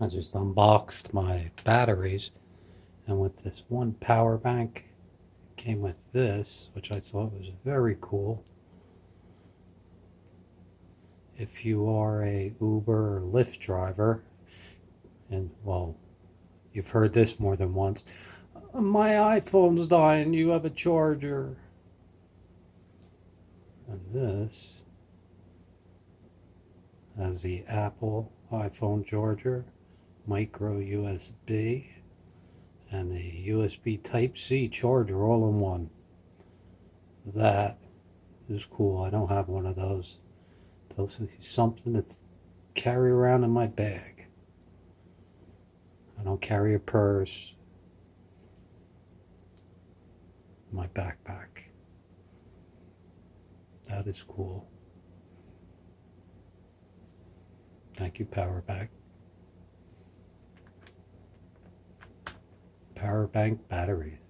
I just unboxed my batteries, and with this one power bank, it came with this, which I thought was very cool. If you are a Uber or Lyft driver, and well, you've heard this more than once, my iPhone's dying, you have a charger. And this has the Apple iPhone charger, micro USB, and a USB Type-C charger all in one. That is cool. I don't have one of those. Those are something to carry around in my bag. I don't carry a purse. My backpack. That is cool. Thank you, Power Bank. Power Bank batteries.